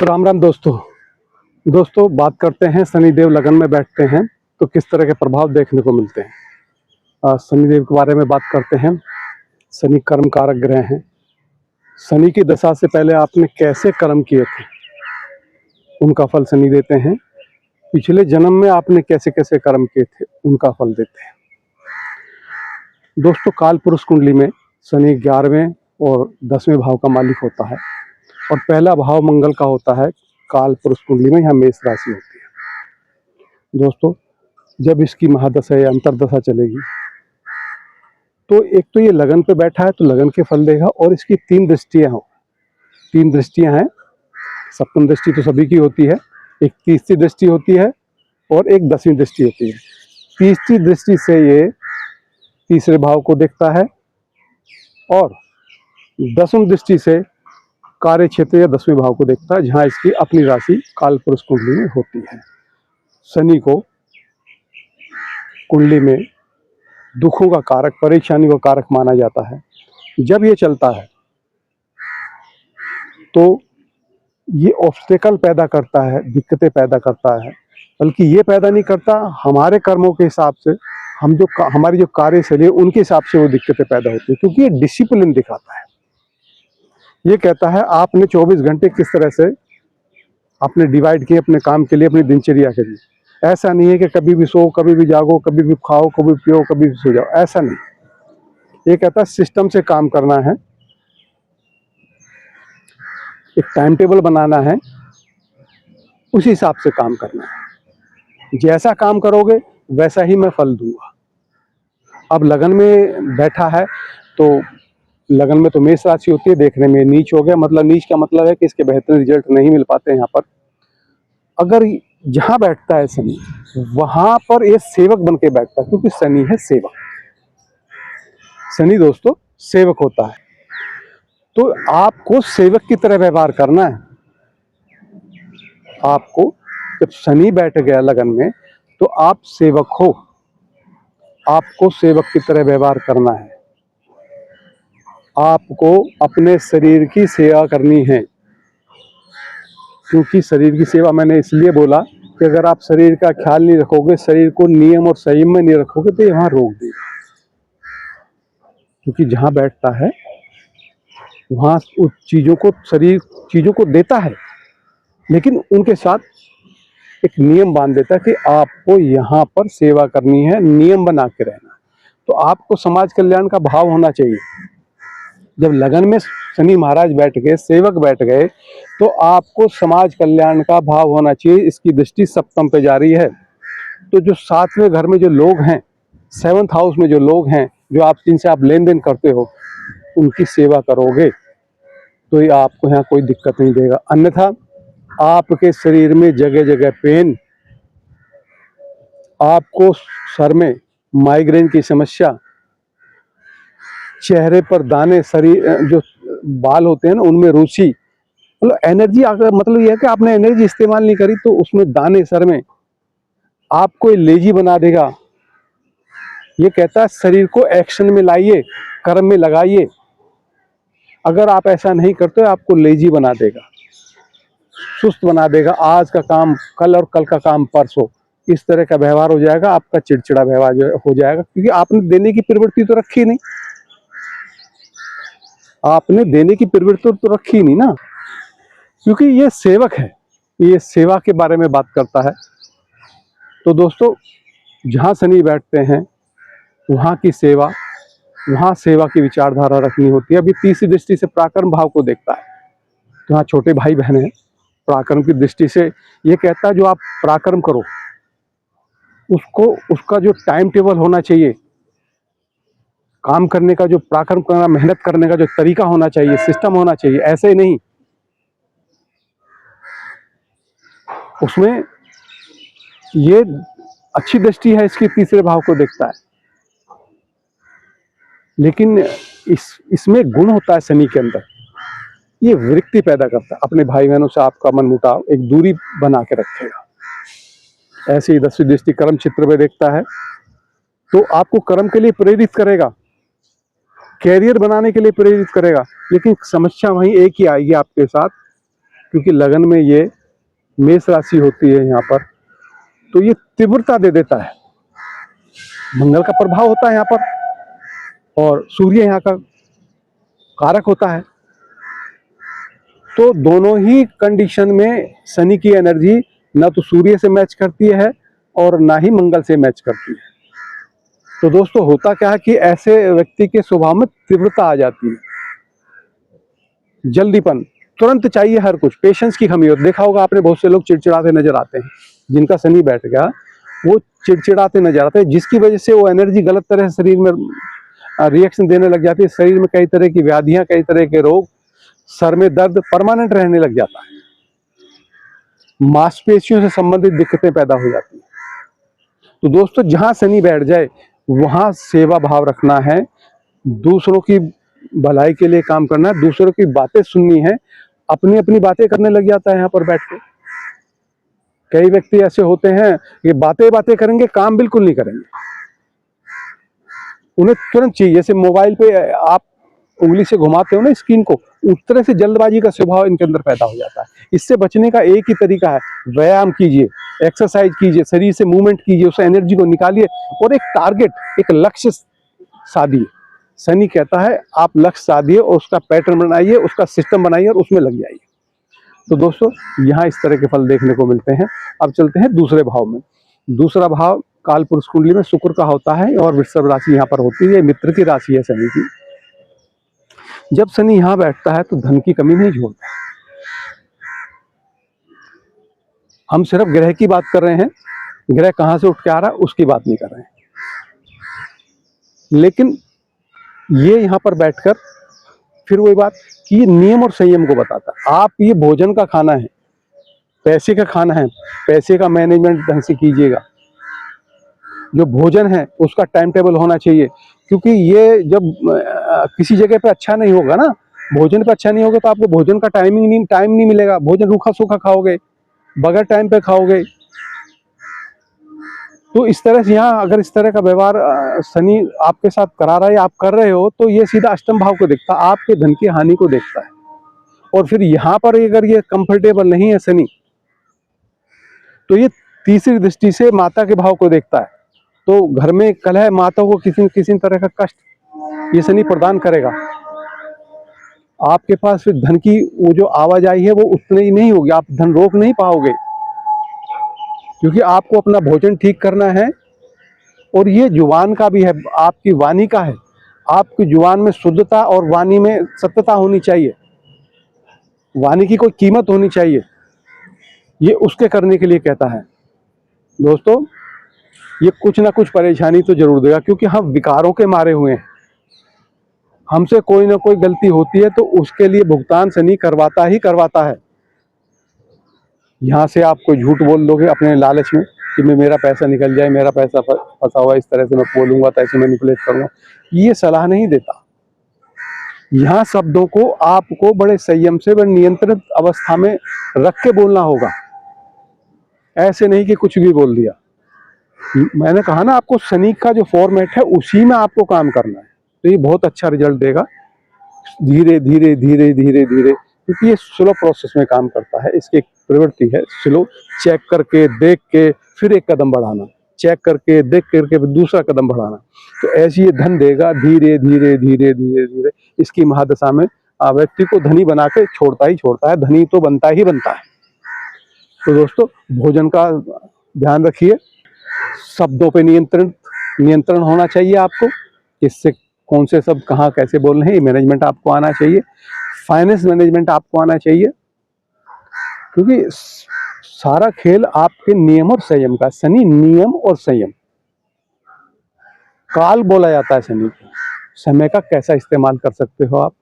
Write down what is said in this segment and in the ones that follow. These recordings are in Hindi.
राम राम दोस्तों बात करते हैं शनिदेव लगन में बैठते हैं तो किस तरह के प्रभाव देखने को मिलते हैं। शनिदेव के बारे में बात करते हैं। शनि कर्म कारक ग्रह हैं। शनि की दशा से पहले आपने कैसे कर्म किए थे उनका फल शनि देते हैं। पिछले जन्म में आपने कैसे कैसे कर्म किए थे उनका फल देते हैं। दोस्तों काल पुरुष कुंडली में शनि 11वें और 10वें भाव का मालिक होता है और पहला भाव मंगल का होता है। काल पुरुष कुंडली में यहाँ मेष राशि होती है। दोस्तों जब इसकी महादशा या अंतरदशा चलेगी तो एक तो ये लगन पे बैठा है तो लगन के फल देगा और इसकी 3 दृष्टियां हैं। सप्तम दृष्टि तो सभी की होती है, एक तीसरी दृष्टि होती है और एक 10वीं दृष्टि होती है। तीसरी दृष्टि से ये तीसरे भाव को देखता है और 10वीं दृष्टि से कार्य क्षेत्र या 10वें भाव को देखता है, जहां इसकी अपनी राशि काल पुरुष कुंडली में होती है। शनि को कुंडली में दुखों का कारक, परेशानियों का कारक माना जाता है। जब ये चलता है तो ये ऑब्स्टेकल पैदा करता है, दिक्कतें पैदा करता है। बल्कि ये पैदा नहीं करता, हमारे कर्मों के हिसाब से हमारी जो कार्यशैली है उनके हिसाब से वो दिक्कतें पैदा होती है, क्योंकि ये डिसिप्लिन दिखाता है। ये कहता है आपने 24 घंटे किस तरह से आपने डिवाइड किए अपने काम के लिए, अपनी दिनचर्या के लिए। ऐसा नहीं है कि कभी भी सो, कभी भी जागो, कभी भी खाओ, कभी भी पियो, कभी भी सो जाओ, ऐसा नहीं। ये कहता है सिस्टम से काम करना है, एक टाइम टेबल बनाना है, उसी हिसाब से काम करना है। जैसा काम करोगे वैसा ही मैं फल दूंगा। अब लगन में बैठा है तो लगन में तो मेष राशि होती है, देखने में नीच हो गया। मतलब नीच का मतलब है कि इसके बेहतर रिजल्ट नहीं मिल पाते यहाँ पर। अगर जहां बैठता है शनि वहां पर ये सेवक बन के बैठता है, क्योंकि शनि है सेवक। शनि दोस्तों सेवक होता है, तो आपको सेवक की तरह व्यवहार करना है। आपको जब शनि बैठ गया लगन में तो आप सेवक हो, आपको सेवक की तरह व्यवहार करना है। आपको अपने शरीर की सेवा करनी है, क्योंकि शरीर की सेवा मैंने इसलिए बोला कि अगर आप शरीर का ख्याल नहीं रखोगे, शरीर को नियम और संयम में नहीं रखोगे तो ये वहां रोक देगा। क्योंकि जहां बैठता है वहां उस चीजों को, शरीर चीजों को देता है, लेकिन उनके साथ एक नियम बांध देता है कि आपको यहाँ पर सेवा करनी है, नियम बना के रहना। तो आपको समाज कल्याण का भाव होना चाहिए। जब लगन में शनि महाराज बैठ गए, सेवक बैठ गए, तो आपको समाज कल्याण का भाव होना चाहिए। इसकी दृष्टि सप्तम पे जा रही है, तो जो 7वें घर में जो लोग हैं, 7th हाउस में जो लोग हैं, जो आप जिनसे आप लेन देन करते हो, उनकी सेवा करोगे तो ये आपको यहाँ कोई दिक्कत नहीं देगा। अन्यथा आपके शरीर में जगह जगह पेन, आपको सर में माइग्रेन की समस्या, चेहरे पर दाने, शरीर जो बाल होते हैं ना उनमें रुचि, मतलब एनर्जी, मतलब यह है कि आपने एनर्जी इस्तेमाल नहीं करी तो उसमें दाने सर में, आपको लेजी बना देगा। ये कहता है शरीर को एक्शन में लाइए, कर्म में लगाइए। अगर आप ऐसा नहीं करते आपको लेजी बना देगा, सुस्त बना देगा। आज का काम कल और कल का काम परसों, इस तरह का व्यवहार हो जाएगा। आपका चिड़चिड़ा व्यवहार हो जाएगा, क्योंकि आपने देने की प्रवृत्ति तो रखी नहीं, आपने देने की प्रवृत्ति तो रखी नहीं ना, क्योंकि ये सेवक है, ये सेवा के बारे में बात करता है। तो दोस्तों जहाँ शनि बैठते हैं वहाँ की सेवा, वहाँ सेवा की विचारधारा रखनी होती है। अभी तीसरी दृष्टि से पराक्रम भाव को देखता है, जहाँ छोटे भाई बहन हैं, पराक्रम की दृष्टि से ये कहता है जो आप पराक्रम करो उसको, उसका जो टाइम टेबल होना चाहिए, काम करने का जो पराक्रम करना, मेहनत करने का जो तरीका होना चाहिए, सिस्टम होना चाहिए। ऐसे ही नहीं, उसमें ये अच्छी दृष्टि है, इसकी तीसरे भाव को देखता है। लेकिन इसमें गुण होता है शनि के अंदर, ये विरक्ति पैदा करता है। अपने भाई बहनों से आपका मन मुटाव, एक दूरी बना के रखेगा। ऐसे ही 10वीं दृष्टि कर्म क्षेत्र में देखता है तो आपको कर्म के लिए प्रेरित करेगा, कैरियर बनाने के लिए प्रेरित करेगा। लेकिन समस्या वहीं एक ही आएगी आपके साथ क्योंकि लगन में ये मेष राशि होती है यहाँ पर, तो ये तीव्रता दे देता है। मंगल का प्रभाव होता है यहाँ पर और सूर्य यहाँ का कारक होता है। तो दोनों ही कंडीशन में शनि की एनर्जी ना तो सूर्य से मैच करती है और ना ही मंगल से मैच करती है। तो दोस्तों होता क्या है कि ऐसे व्यक्ति के स्वभाव में तीव्रता आ जाती है, जल्दीपन, तुरंत चाहिए हर कुछ, पेशेंस की कमी होती। देखा होगा आपने बहुत से लोग चिड़चिड़ाते नजर आते हैं, जिनका शनि बैठ गया वो चिड़चिड़ाते नजर आते हैं, जिसकी वजह से वो एनर्जी गलत तरह से शरीर में रिएक्शन देने लग जाती है। शरीर में कई तरह की व्याधियां, कई तरह के रोग, सर में दर्द परमानेंट रहने लग जाता है, मांसपेशियों से संबंधित दिक्कतें पैदा हो जाती हैं। तो दोस्तों जहां शनि बैठ जाए वहां सेवा भाव रखना है, दूसरों की भलाई के लिए काम करना है, दूसरों की बातें सुननी है। अपनी अपनी बातें करने लग जाता है यहाँ पर बैठ के। कई व्यक्ति ऐसे होते हैं कि बातें बातें करेंगे, काम बिल्कुल नहीं करेंगे। उन्हें तुरंत चाहिए, जैसे मोबाइल पे आप उंगली से घुमाते हो ना स्क्रीन को, उस तरह से जल्दबाजी का स्वभाव इनके अंदर पैदा हो जाता है। इससे बचने का एक ही तरीका है, व्यायाम कीजिए, एक्सरसाइज कीजिए, शरीर से मूवमेंट कीजिए, उस एनर्जी को निकालिए और एक टारगेट, एक लक्ष्य साधिए। शनि कहता है आप लक्ष्य साधिए और उसका पैटर्न बनाइए, उसका सिस्टम बनाइए और उसमें लग जाइए। तो दोस्तों यहाँ इस तरह के फल देखने को मिलते हैं। अब चलते हैं दूसरे भाव में। दूसरा भाव काल पुरुष कुंडली में शुक्र का होता है और वृषभ राशि यहाँ पर होती है, मित्र की राशि है शनि की। जब शनि यहाँ बैठता है तो धन की कमी नहीं छोड़ता। हम सिर्फ ग्रह की बात कर रहे हैं, ग्रह कहां से उठ के आ रहा है उसकी बात नहीं कर रहे हैं। लेकिन ये यहाँ पर बैठकर फिर वही बात कि ये नियम और संयम को बताता है। आप ये भोजन का खाना है, पैसे का खाना है, पैसे का मैनेजमेंट ढंग से कीजिएगा। जो भोजन है उसका टाइम टेबल होना चाहिए, क्योंकि ये जब किसी जगह पे अच्छा नहीं होगा ना, भोजन पे अच्छा नहीं होगा तो आपको भोजन का टाइम नहीं मिलेगा। भोजन रूखा सूखा खाओगे, बगैर टाइम पे खाओगे। तो इस तरह से यहाँ अगर इस तरह का व्यवहार शनि आपके साथ करा रहा है या आप कर रहे हो, तो ये सीधा अष्टम भाव को देखता है, आपके धन की हानि को देखता है। और फिर यहाँ पर अगर ये कंफर्टेबल नहीं है शनि, तो ये तीसरी दृष्टि से माता के भाव को देखता है। तो घर में कलह, माता को किसी तरह का कष्ट ये शनि प्रदान करेगा। आपके पास फिर धन की वो जो आवाजाही है वो उतनी ही नहीं होगी, आप धन रोक नहीं पाओगे, क्योंकि आपको अपना भोजन ठीक करना है। और ये जुबान का भी है, आपकी वाणी का है। आपकी जुबान में शुद्धता और वाणी में सत्यता होनी चाहिए, वाणी की कोई कीमत होनी चाहिए। ये उसके करने के लिए कहता है। दोस्तों ये कुछ ना कुछ परेशानी तो जरूर देगा, क्योंकि हम विकारों के मारे हुए हैं। हमसे कोई ना कोई गलती होती है तो उसके लिए भुगतान शनि करवाता ही करवाता है। यहाँ से आप कोई झूठ बोल दोगे अपने लालच में कि मेरा पैसा निकल जाए, मेरा पैसा फंसा हुआ, इस तरह से मैं बोलूंगा तो ऐसे मैनिपुलेट करूंगा, ये सलाह नहीं देता। यहाँ शब्दों को आपको बड़े संयम से, बड़े नियंत्रित अवस्था में रख के बोलना होगा। ऐसे नहीं कि कुछ भी बोल दिया। मैंने कहा ना आपको शनि का जो फॉर्मेट है उसी में आपको काम करना है, तो ये बहुत अच्छा रिजल्ट देगा। धीरे धीरे धीरे धीरे धीरे, क्योंकि ये स्लो प्रोसेस में काम करता है। इसकी एक प्रवृत्ति है स्लो, चेक करके देख के फिर एक कदम बढ़ाना, चेक करके देख करके फिर दूसरा कदम बढ़ाना। तो ऐसे ये धन देगा धीरे धीरे धीरे धीरे धीरे। इसकी महादशा में व्यक्ति को धनी बना के छोड़ता ही छोड़ता है, धनी तो बनता ही बनता है। तो दोस्तों भोजन का ध्यान रखिए, शब्दों पे नियंत्रण होना चाहिए आपको, इससे कौन से शब्द कहाँ कैसे बोलने हैं ये मैनेजमेंट आपको आना चाहिए। फाइनेंस मैनेजमेंट आपको आना चाहिए, क्योंकि सारा खेल आपके नियम और संयम का। शनि नियम और संयम, काल बोला जाता है शनि को। समय का कैसा इस्तेमाल कर सकते हो आप,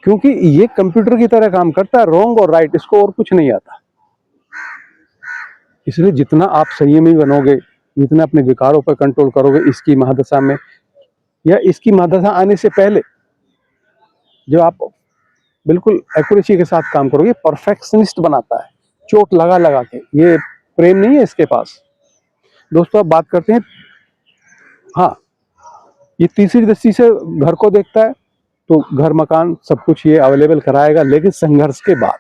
क्योंकि ये कंप्यूटर की तरह काम करता है, रॉन्ग और राइट, इसको और कुछ नहीं आता। इसलिए जितना आप संयमी बनोगे, जितना अपने विकारों पर कंट्रोल करोगे इसकी महादशा में, या इसकी महादशा आने से पहले जो आप बिल्कुल एक्यूरेसी के साथ काम करोगे, परफेक्शनिस्ट बनाता है चोट लगा लगा के। ये प्रेम नहीं है इसके पास। दोस्तों अब बात करते हैं, हाँ ये तीसरी दृष्टि से घर को देखता है, तो घर मकान सब कुछ ये अवेलेबल कराएगा, लेकिन संघर्ष के बाद।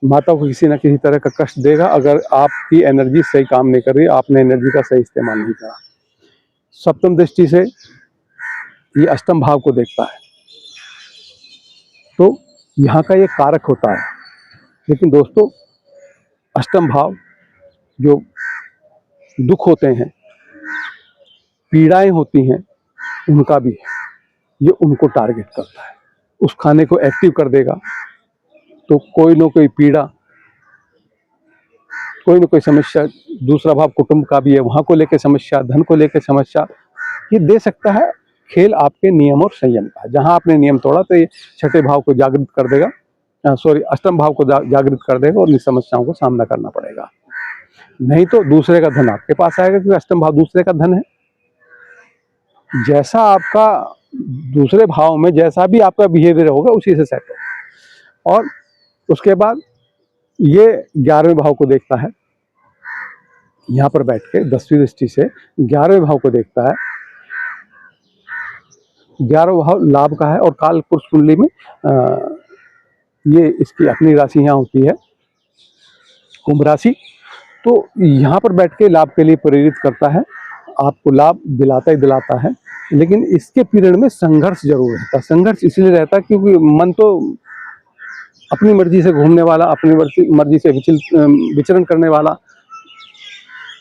माता को किसी न किसी तरह का कष्ट देगा अगर आपकी एनर्जी सही काम नहीं कर रही, आपने एनर्जी का सही इस्तेमाल नहीं करा। सप्तम दृष्टि से ये अष्टम भाव को देखता है, तो यहाँ का ये कारक होता है। लेकिन दोस्तों, अष्टम भाव जो दुख होते हैं, पीड़ाएं होती हैं, उनका भी ये उनको टारगेट करता है। उस खाने को एक्टिव कर देगा तो कोई ना कोई पीड़ा, कोई ना कोई समस्या। दूसरा भाव कुटुंब का भी है, वहां को लेकर समस्या, धन को लेकर समस्या ये दे सकता है। खेल आपके नियम और संयम का है। जहां आपने नियम तोड़ा तो ये छठे भाव को जागृत कर देगा, अष्टम भाव को जागृत कर देगा और इन समस्याओं को सामना करना पड़ेगा। नहीं तो दूसरे का धन आपके पास आएगा, क्योंकि अष्टम भाव दूसरे का धन है। जैसा आपका दूसरे भाव में जैसा भी आपका बिहेवियर होगा उसी से सेट होगा। और उसके बाद ये 11वें भाव को देखता है, यहाँ पर बैठ के 10वीं दृष्टि से 11वें भाव को देखता है। 11वां भाव लाभ का है और काल पुरुष कुंडली में ये इसकी अपनी राशि यहाँ होती है, कुंभ राशि। तो यहाँ पर बैठ के लाभ के लिए प्रेरित करता है, आपको लाभ दिलाता ही दिलाता है। लेकिन इसके पीरियड में संघर्ष जरूर रहता है। संघर्ष इसलिए रहता है क्योंकि मन तो अपनी मर्जी से घूमने वाला, अपनी मर्जी से विचरण करने वाला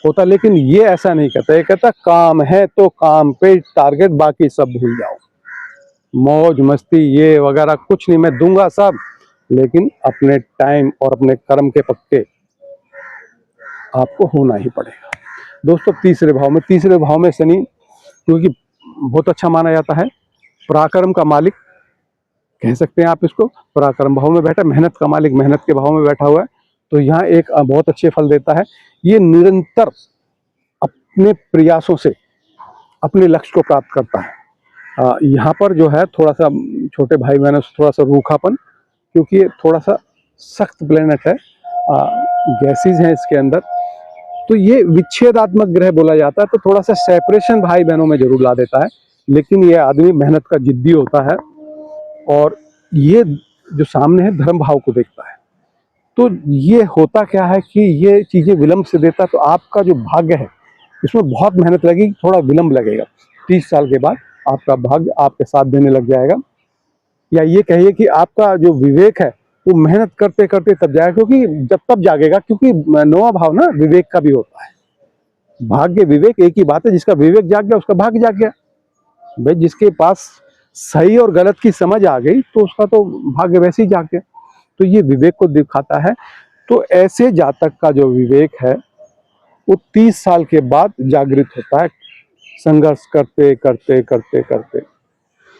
होता, लेकिन ये ऐसा नहीं कहता। ये कहता काम है तो काम पे टारगेट, बाकी सब भूल जाओ, मौज मस्ती ये वगैरह कुछ नहीं, मैं दूंगा सब, लेकिन अपने टाइम और अपने कर्म के पक्के आपको होना ही पड़ेगा। दोस्तों, तीसरे भाव में शनि, क्योंकि बहुत अच्छा माना जाता है, पराक्रम का मालिक कह सकते हैं आप इसको। पराक्रम भाव में बैठा, मेहनत का मालिक मेहनत के भाव में बैठा हुआ है, तो यहाँ एक बहुत अच्छे फल देता है। ये निरंतर अपने प्रयासों से अपने लक्ष्य को प्राप्त करता है। यहाँ पर जो है थोड़ा सा छोटे भाई बहनों से थोड़ा सा रूखापन, क्योंकि ये थोड़ा सा सख्त प्लेनेट है, गैसेज हैं इसके अंदर, तो ये विच्छेदात्मक ग्रह बोला जाता है। तो थोड़ा सा सेपरेशन भाई बहनों में जरूर ला देता है, लेकिन ये आदमी मेहनत का जिद्दी होता है। और ये जो सामने है धर्म भाव को देखता है, तो ये होता क्या है कि ये चीजें विलंब से देता है। तो आपका जो भाग्य है इसमें बहुत मेहनत लगेगी, थोड़ा विलंब लगेगा। 30 साल के बाद आपका भाग्य आपके साथ देने लग जाएगा, या ये कहिए कि आपका जो विवेक है वो मेहनत करते करते तब जाएगा, क्योंकि जब तब जागेगा, क्योंकि 9वां भाव ना विवेक का भी होता है। भाग्य विवेक एक ही बात है, जिसका विवेक जाग गया उसका भाग्य जाग गया। भाई जिसके पास सही और गलत की समझ आ गई तो उसका तो भाग्य वैसे ही जाग गया। तो ये विवेक को दिखाता है। तो ऐसे जातक का जो विवेक है वो 30 साल के बाद जागृत होता है, संघर्ष करते करते करते करते।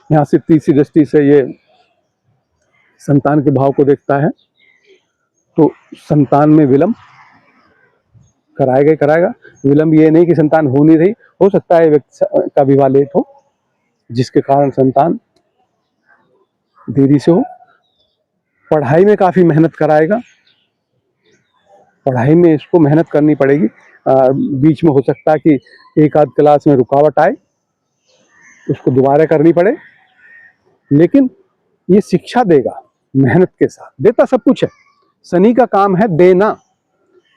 यहाँ से तीसरी दृष्टि से ये संतान के भाव को देखता है, तो संतान में विलंब कराएगा ही कराएगा। विलंब ये नहीं कि संतान हो नहीं रही, हो सकता है व्यक्ति का विवाह लेट हो, जिसके कारण संतान देरी से हो। पढ़ाई में काफी मेहनत कराएगा, पढ़ाई में इसको मेहनत करनी पड़ेगी। बीच में हो सकता है कि एक आध क्लास में रुकावट आए, उसको दोबारा करनी पड़े, लेकिन ये शिक्षा देगा मेहनत के साथ। देता सब कुछ है, शनि का काम है देना,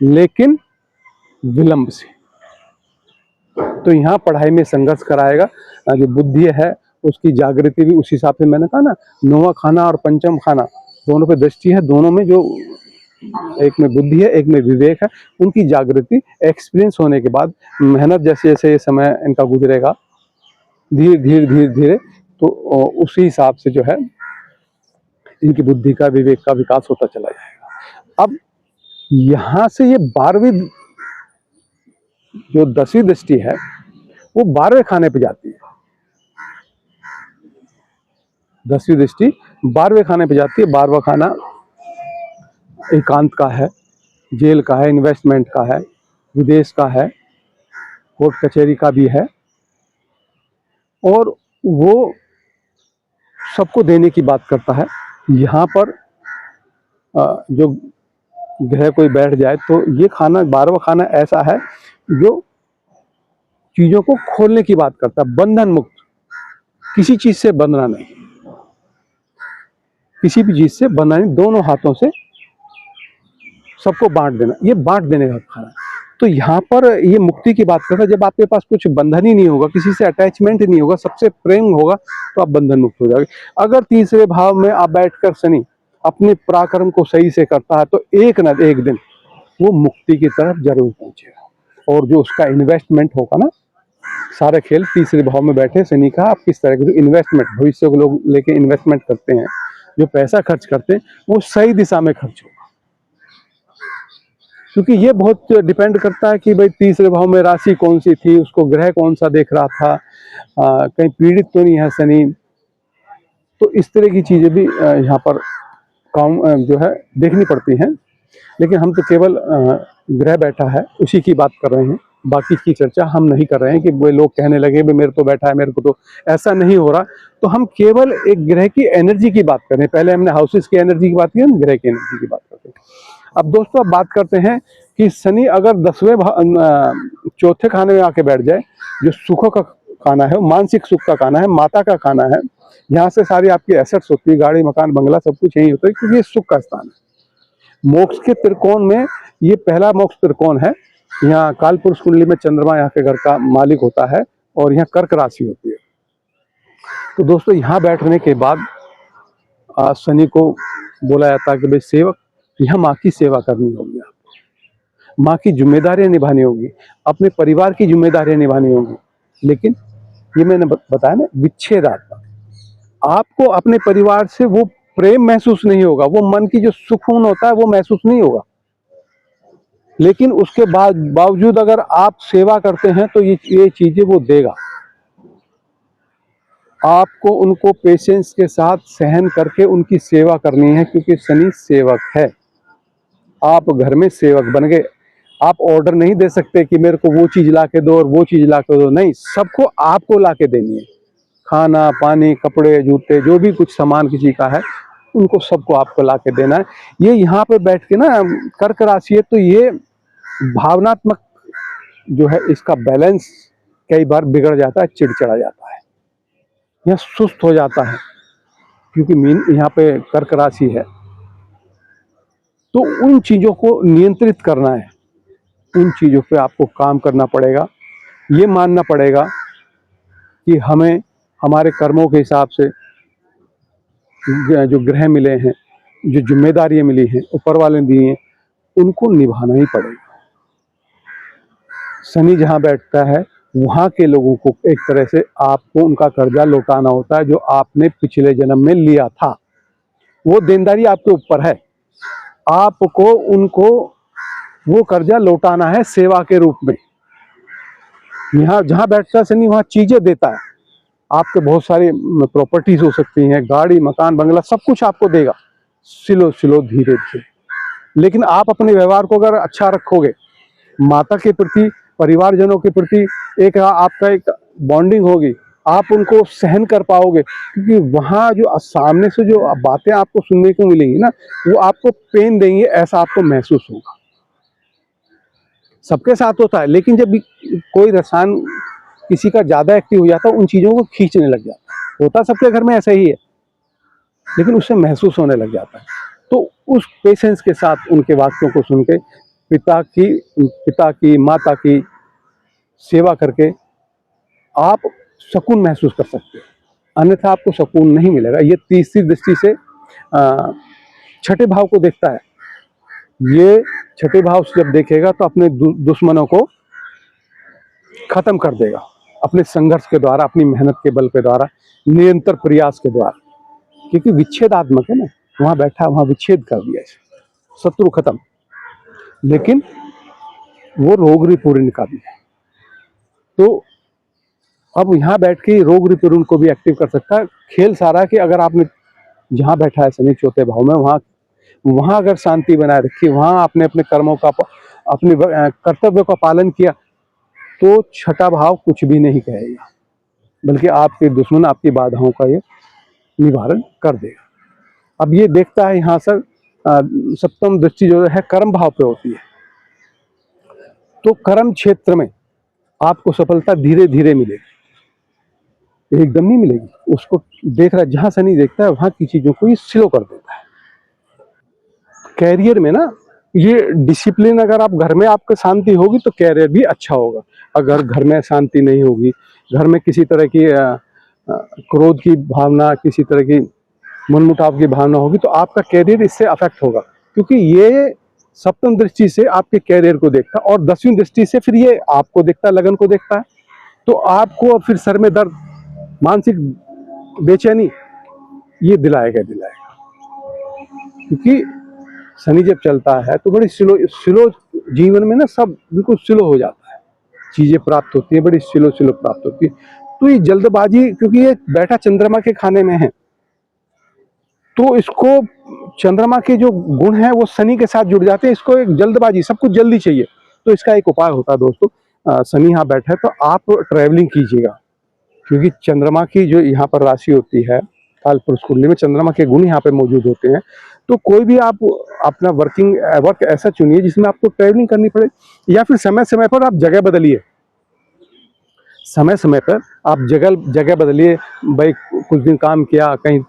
लेकिन विलंब से। तो यहाँ पढ़ाई में संघर्ष कराएगा। जो बुद्धि है उसकी जागृति भी उस हिसाब से, मैंने कहा ना 9वां खाना और पंचम खाना दोनों पे दृष्टि है, दोनों में जो एक में बुद्धि है एक में विवेक है, उनकी जागृति एक्सपीरियंस होने के बाद मेहनत जैसे जैसे ये समय इनका गुजरेगा धीरे धीरे धीरे धीरे, तो उसी हिसाब से जो है इनकी बुद्धि का विवेक का विकास होता चला जाएगा। अब यहाँ से ये 12वीं जो 10वीं दृष्टि है वो 12वें खाने पे जाती है। 10वीं दृष्टि 12वें खाने पे जाती है। 12वां खाना एकांत का है, जेल का है, इन्वेस्टमेंट का है, विदेश का है, कोर्ट कचहरी का भी है, और वो सबको देने की बात करता है। यहाँ पर जो ग्रह कोई बैठ जाए तो ये खाना 12वां खाना ऐसा है जो चीजों को खोलने की बात करता है, बंधन मुक्त, किसी चीज से बंधना नहीं, किसी भी चीज से बंधना नहीं, दोनों हाथों से सबको बांट देना, ये बांट देने का खाना है। तो यहाँ पर ये मुक्ति की बात करता है, जब आपके पास कुछ बंधन ही नहीं होगा, किसी से अटैचमेंट ही नहीं होगा, सबसे प्रेम होगा, तो आप बंधन मुक्त हो जाओगे। अगर तीसरे भाव में आप बैठकर शनि अपने पराक्रम को सही से करता है तो एक न एक दिन वो मुक्ति की तरफ जरूर पहुंचेगा। और जो उसका इन्वेस्टमेंट होगा ना, सारा खेल तीसरे भाव में बैठे शनि का, आप किस तरह के जो इन्वेस्टमेंट भविष्य को लोग लेके इन्वेस्टमेंट करते हैं, जो पैसा खर्च करते हैं, वो सही दिशा में खर्च होगा। क्योंकि ये बहुत डिपेंड करता है कि भाई तीसरे भाव में राशि कौन सी थी, उसको ग्रह कौन सा देख रहा था, कहीं पीड़ित तो नहीं है शनि। तो इस तरह की चीजें भी यहाँ पर काम जो है देखनी पड़ती हैं। लेकिन हम तो केवल ग्रह बैठा है उसी की बात कर रहे हैं, बाकी की चर्चा हम नहीं कर रहे हैं कि वो लोग कहने लगे भाई मेरे तो बैठा है, मेरे को तो ऐसा नहीं हो रहा। तो हम केवल एक ग्रह की एनर्जी की बात कर रहे हैं। पहले हमने हाउसेस की एनर्जी की बात की, हम ग्रह की एनर्जी की बात करते हैं। अब दोस्तों अब बात करते हैं कि शनि अगर 10वें चौथे खाने में आके बैठ जाए, जो सुखों का खाना है, मानसिक सुख का खाना है, माता का खाना है, यहाँ से सारी आपकी एसेट्स होती है, गाड़ी मकान बंगला सब कुछ यही होता है, क्योंकि ये सुख का स्थान है। मोक्ष के त्रिकोण में ये पहला मोक्ष त्रिकोण है। यहाँ काल पुरुष कुंडली में चंद्रमा यहाँ के घर का मालिक होता है और यहाँ कर्क राशि होती है। तो दोस्तों यहाँ बैठने के बाद शनि को बोला जाता है कि भाई सेवक, यहाँ माँ की सेवा करनी होगी, आपको माँ की जिम्मेदारियां निभानी होगी, अपने परिवार की जिम्मेदारियां निभानी होगी। लेकिन ये मैंने बताया ना, विच्छेदात्मक, आपको अपने परिवार से वो प्रेम महसूस नहीं होगा, वो मन की जो सुकून होता है वो महसूस नहीं होगा। लेकिन उसके बावजूद अगर आप सेवा करते हैं तो ये चीजें वो देगा। आपको उनको पेशेंस के साथ सहन करके उनकी सेवा करनी है, क्योंकि शनि सेवक है। आप घर में सेवक बन गए, आप ऑर्डर नहीं दे सकते कि मेरे को वो चीज ला के दो और वो चीज ला के दो, नहीं, सबको आपको ला के देनी है। खाना पानी कपड़े जूते जो भी कुछ सामान किसी का है, उनको सबको आपको ला के देना है। ये यहाँ पे बैठ के ना कर्क राशि है, तो ये भावनात्मक जो है इसका बैलेंस कई बार बिगड़ जाता है, चिड़चिड़ा जाता है, यह सुस्त हो जाता है, क्योंकि मीन यहाँ पे कर्क राशि है। तो उन चीजों को नियंत्रित करना है, उन चीजों पे आपको काम करना पड़ेगा। ये मानना पड़ेगा कि हमें हमारे कर्मों के हिसाब से जो ग्रह मिले हैं, जो जिम्मेदारियां मिली हैं, ऊपर वाले दिए हैं, उनको निभाना ही पड़ेगा। शनि जहाँ बैठता है वहाँ के लोगों को एक तरह से आपको उनका कर्जा लौटाना होता है, जो आपने पिछले जन्म में लिया था। वो देनदारी आपके ऊपर है, आपको उनको वो कर्जा लौटाना है सेवा के रूप में। यहाँ जहाँ बैठता है शनि वहाँ चीजें देता है, आपके बहुत सारी प्रॉपर्टीज हो सकती हैं, गाड़ी मकान बंगला सब कुछ आपको देगा, स्लो स्लो धीरे धीरे। लेकिन आप अपने व्यवहार को अगर अच्छा रखोगे, माता के प्रति, परिवारजनों के प्रति एक आपका एक बॉन्डिंग होगी, आप उनको सहन कर पाओगे, क्योंकि वहाँ जो सामने से जो बातें आपको सुनने को मिलेंगी ना, वो आपको पेन देंगे, ऐसा आपको महसूस होगा। सबके साथ होता है, लेकिन जब कोई रसायन किसी का ज्यादा एक्टिव हो जाता है, उन चीजों को खींचने लग जाता है। होता सबके घर में ऐसा ही है, लेकिन उससे महसूस होने लग जाता है। तो उस पेशेंस के साथ उनके वाक्यों को सुन के पिता की माता की सेवा करके आप सुकून महसूस कर सकते हैं, अन्यथा आपको सुकून नहीं मिलेगा। ये तीसरी दृष्टि से छठे भाव को देखता है। ये छठे भाव से जब देखेगा तो अपने दुश्मनों को खत्म कर देगा, अपने संघर्ष के द्वारा, अपनी मेहनत के बल के द्वारा, निरंतर प्रयास के द्वारा, क्योंकि विच्छेदात्मक है ना, वहां बैठा वहां विच्छेद कर दिया, शत्रु खत्म। लेकिन वो रोग रिपुरन का भी है, तो अब यहाँ बैठ के रोग रिपुरन को भी एक्टिव कर सकता है। खेल सारा कि अगर आपने जहाँ बैठा है शनि चौथे भाव में, वहां अगर शांति बनाए रखी, वहां आपने अपने कर्मों का, अपने कर्तव्य का पालन किया, तो छठा भाव कुछ भी नहीं कहेगा, बल्कि आपके दुश्मन आपकी बाधाओं का ये निवारण कर देगा। अब ये देखता है यहाँ से सप्तम दृष्टि जो है कर्म भाव पे होती है, तो कर्म क्षेत्र में आपको सफलता धीरे धीरे मिलेगी, एकदम नहीं मिलेगी। उसको देख रहा है, जहां शनि देखता है वहां की चीजों को ये स्लो कर देता है। कैरियर में ना ये डिसिप्लिन अगर आप घर में आपके शांति होगी तो कैरियर भी अच्छा होगा। अगर घर में शांति नहीं होगी, घर में किसी तरह की क्रोध की भावना, किसी तरह की मनमुटाव की भावना होगी तो आपका कैरियर इससे अफेक्ट होगा, क्योंकि ये सप्तम दृष्टि से आपके कैरियर को देखता है और 10वीं दृष्टि से फिर ये आपको देखता है, लगन को देखता है। तो आपको फिर सर में दर्द, मानसिक बेचैनी ये दिलाएगा, क्योंकि शनि जब चलता है तो बड़ी स्लो स्लो जीवन में ना सब बिल्कुल स्लो हो जाता है, चीजें प्राप्त होती है, बड़ी स्लो स्लो प्राप्त होती है। तो ये जल्दबाजी, क्योंकि ये बैठा चंद्रमा के खाने में है, तो इसको चंद्रमा के जो गुण है वो शनि के साथ जुड़ जाते हैं, इसको एक जल्दबाजी, सब कुछ जल्दी चाहिए। तो इसका एक उपाय होता है दोस्तों, शनि यहाँ बैठा है तो आप ट्रैवलिंग कीजिएगा, क्योंकि चंद्रमा की जो यहाँ पर राशि होती है, कालपुरुष कुंडली में चंद्रमा के गुण यहाँ पे मौजूद होते हैं। तो कोई भी आप अपना वर्क ऐसा चुनिए जिसमें आपको ट्रैवलिंग करनी पड़े, या फिर समय समय पर आप जगह बदलिए, समय समय पर आप जगह बदलिए। भाई कुछ दिन काम किया, कहीं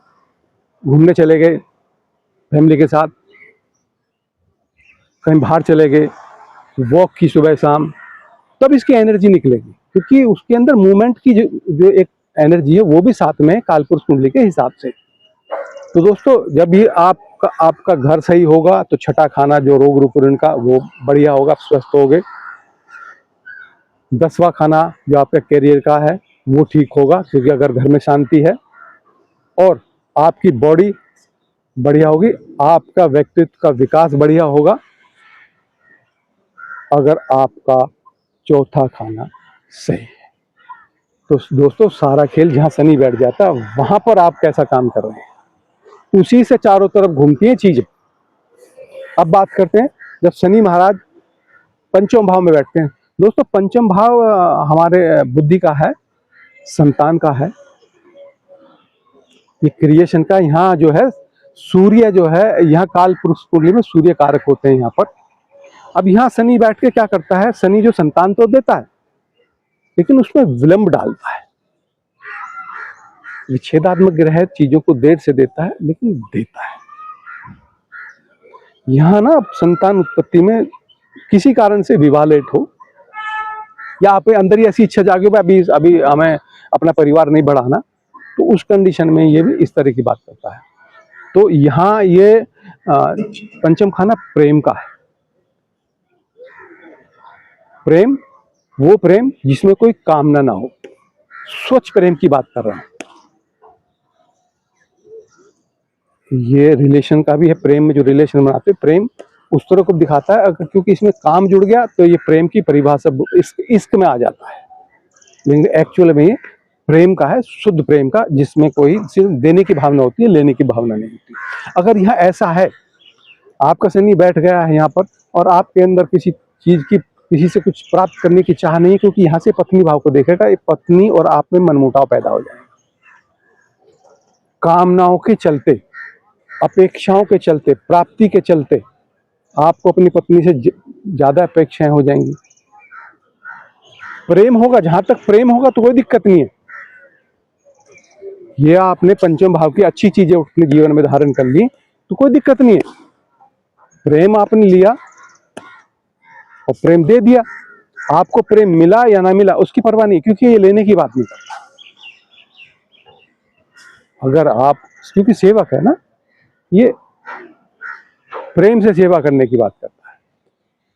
घूमने चले गए फैमिली के साथ, कहीं बाहर चले गए, वॉक की सुबह शाम, तब इसकी एनर्जी निकलेगी, क्योंकि उसके अंदर मूवमेंट की जो एक एनर्जी है वो भी साथ में है कालपुरुष कुंडली के हिसाब से। तो दोस्तों, जब ये आपका घर सही होगा तो छठा खाना जो रोग रूप का वो बढ़िया होगा, आप स्वस्थ होगे। 10वां खाना जो आपका करियर का है वो ठीक होगा, क्योंकि अगर घर में शांति है, और आपकी बॉडी बढ़िया होगी, आपका व्यक्तित्व का विकास बढ़िया होगा। अगर आपका चौथा खाना सही है तो दोस्तों, सारा खेल जहां शनि बैठ जाता है वहां पर आप कैसा काम कर रहे हैं, उसी से चारों तरफ घूमती है चीजें। अब बात करते हैं जब शनि महाराज पंचम भाव में बैठते हैं। दोस्तों, पंचम भाव हमारे बुद्धि का है, संतान का है, ये क्रिएशन का। यहाँ जो है सूर्य जो है, यहाँ काल पुरुष कुंडली में सूर्य कारक होते हैं यहाँ पर। अब यहाँ शनि बैठ के क्या करता है, शनि जो संतान तो देता है लेकिन उसमें विलंब डालता है। विच्छेदात्मक ग्रह चीजों को देर से देता है लेकिन देता है। यहाँ ना संतान उत्पत्ति में किसी कारण से विवाह लेट हो, या आप अंदर ही ऐसी इच्छा जागे अभी अभी हमें अपना परिवार नहीं बढ़ाना, तो उस कंडीशन में ये भी इस तरह की बात करता है। तो यहाँ ये पंचम खाना प्रेम का है। प्रेम, वो प्रेम जिसमें कोई कामना ना हो, स्वच्छ प्रेम की बात कर रहा हूं। ये रिलेशन का भी है, प्रेम में जो रिलेशन बनाते हैं, प्रेम उस तरह को दिखाता है। अगर क्योंकि इसमें काम जुड़ गया तो ये प्रेम की परिभाषा इश्क में आ जाता है, लेकिन एक्चुअल में ये प्रेम का है, शुद्ध प्रेम का, जिसमें कोई सिर्फ देने की भावना होती है, लेने की भावना नहीं होती। अगर यहाँ ऐसा है, आपका शनि बैठ गया है यहाँ पर और आपके अंदर किसी चीज की, किसी से कुछ प्राप्त करने की चाह नहीं है, क्योंकि यहाँ से पत्नी भाव को देखेगा, ये पत्नी और आप में मनमुटाव पैदा हो जाएगा। कामनाओं के चलते, अपेक्षाओं के चलते, प्राप्ति के चलते आपको अपनी पत्नी से ज्यादा अपेक्षाएं हो जाएंगी। प्रेम होगा, जहां तक प्रेम होगा तो कोई दिक्कत नहीं है। ये आपने पंचम भाव की अच्छी चीजें अपने जीवन में धारण कर ली तो कोई दिक्कत नहीं है। प्रेम आपने लिया और प्रेम दे दिया, आपको प्रेम मिला या ना मिला उसकी परवाह नहीं, क्योंकि ये लेने की बात नहीं करता। अगर आप, क्योंकि सेवक है ना, ये प्रेम से सेवा करने की बात करता है।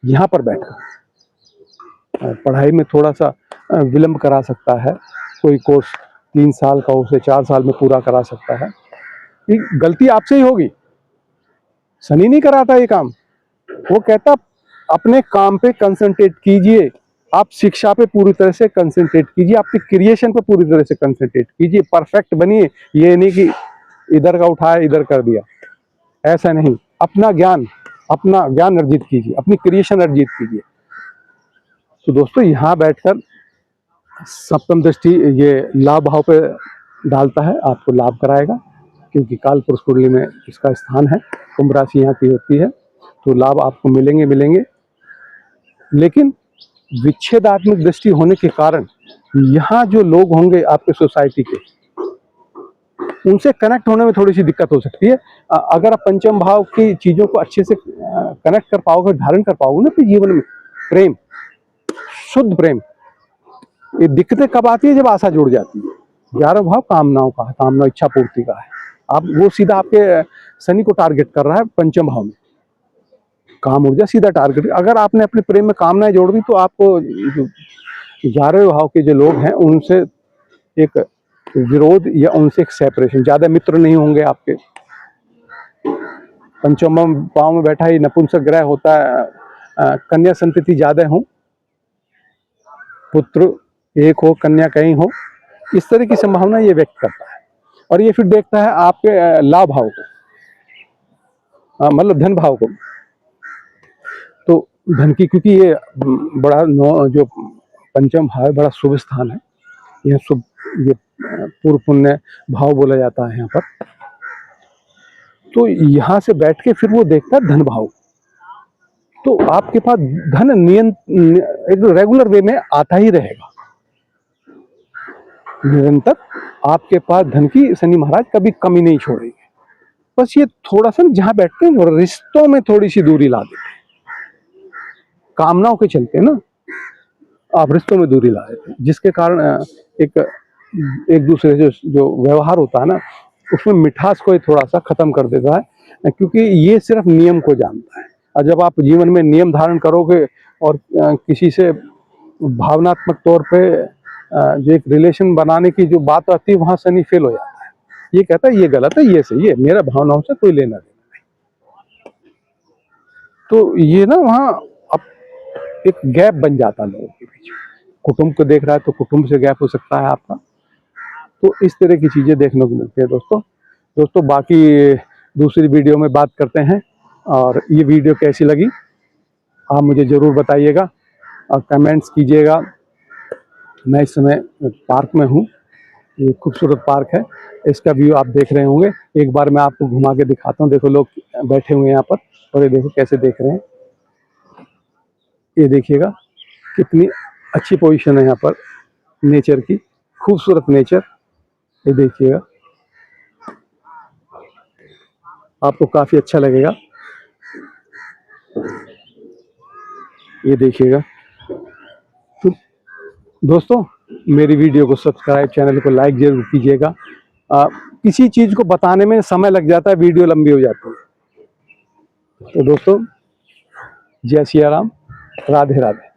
यहाँ पर बैठकर पढ़ाई में थोड़ा सा विलंब करा सकता है, कोई कोर्स 3 साल का उसे 4 साल में पूरा करा सकता है। ये गलती आपसे ही होगी, शनि नहीं कराता ये काम। वो कहता अपने काम पे कंसंट्रेट कीजिए, आप शिक्षा पे पूरी तरह से कंसंट्रेट कीजिए, आपके क्रिएशन पे पूरी तरह से कंसंट्रेट कीजिए, परफेक्ट बनिए। ये नहीं कि इधर का उठाया इधर कर दिया, ऐसा नहीं। अपना ज्ञान अर्जित कीजिए, अपनी क्रिएशन अर्जित कीजिए। तो दोस्तों, यहाँ बैठकर सप्तम दृष्टि ये लाभ भाव पे डालता है, आपको लाभ कराएगा, क्योंकि काल पुरुष कुंडली में इसका स्थान है, कुंभ राशि यहाँ की होती है, तो लाभ आपको मिलेंगे। लेकिन विच्छेदात्मक दृष्टि होने के कारण यहाँ जो लोग होंगे आपके सोसाइटी के, उनसे कनेक्ट होने में थोड़ी सी दिक्कत हो सकती है। अगर आप पंचम भाव की चीज़ों को अच्छे से कनेक्ट कर पाओगे, धारण कर पाओगे ना, तो जीवन में प्रेम, शुद्ध प्रेम, ये दिक्कतें कब आती है? जब आशा जुड़ जाती है। 11वां भाव कामनाओं का है, कामना इच्छा पूर्ति का है। आप वो सीधा आपके शनि को टारगेट कर रहा है पंचम भाव में, काम ऊर्जा सीधा टारगेट। अगर आपने अपने प्रेम में कामनाएं जोड़ दी तो आपको 11वें भाव के जो लोग हैं उनसे एक विरोध या उनसे एक सेपरेशन, ज्यादा मित्र नहीं होंगे आपके। पंचम भाव में बैठा ही नपुंसक ग्रह होता है, कन्या संतति ज्यादा हो, पुत्र एक हो, कन्या कहीं हो, इस तरह की संभावना ये व्यक्त करता है। और ये फिर देखता है आपके लाभ भाव को, मतलब धन भाव को। तो धन की, क्योंकि ये बड़ा जो पंचम भाव है बड़ा शुभ स्थान है, यह शुभ, ये पूर्व पुण्य भाव बोला जाता है यहाँ पर। तो यहाँ से बैठ के फिर वो देखता है धन भाव। तो आपके पास धन एक रेगुलर वे में आता ही रहेगा, निरंतर आपके पास धन की शनि महाराज कभी कमी नहीं छोड़ेंगे। बस ये थोड़ा सा जहां बैठते हैं रिश्तों में थोड़ी सी दूरी ला देते हैं, कामनाओं के चलते ना आप रिश्तों में दूरी ला देते हैं, जिसके कारण एक दूसरे जो व्यवहार होता है ना, उसमें मिठास को थोड़ा सा खत्म कर देता है, क्योंकि ये सिर्फ नियम को जानता है। और जब आप जीवन में नियम धारण करोगे और किसी से भावनात्मक तौर पे जो एक रिलेशन बनाने की जो बात आती है, वहां शनि फेल हो जाता है। ये कहता है ये गलत है, ये सही है, मेरा भावनाओं से कोई लेना देना नहीं। तो ये ना वहाँ अब एक गैप बन जाता है लोगों के बीच। कुटुंब को देख रहा है तो कुटुंब से गैप हो सकता है आपका। तो इस तरह की चीजें देखने को मिलती है दोस्तों। बाकी दूसरी वीडियो में बात करते हैं। और ये वीडियो कैसी लगी आप मुझे ज़रूर बताइएगा और कमेंट्स कीजिएगा। मैं इस समय पार्क में हूँ, ये खूबसूरत पार्क है, इसका व्यू आप देख रहे होंगे। एक बार मैं आपको घुमा के दिखाता हूँ। देखो लोग बैठे हुए हैं यहाँ पर, और ये देखो कैसे देख रहे हैं। ये देखिएगा कितनी अच्छी पोजीशन है यहाँ पर, नेचर की, खूबसूरत नेचर। ये देखिएगा, आपको काफ़ी अच्छा लगेगा। ये देखिएगा। तो दोस्तों, मेरी वीडियो को सब्सक्राइब, चैनल को लाइक जरूर कीजिएगा। किसी चीज़ को बताने में समय लग जाता है, वीडियो लंबी हो जाती है। तो दोस्तों, जय सिया राम, राधे राधे।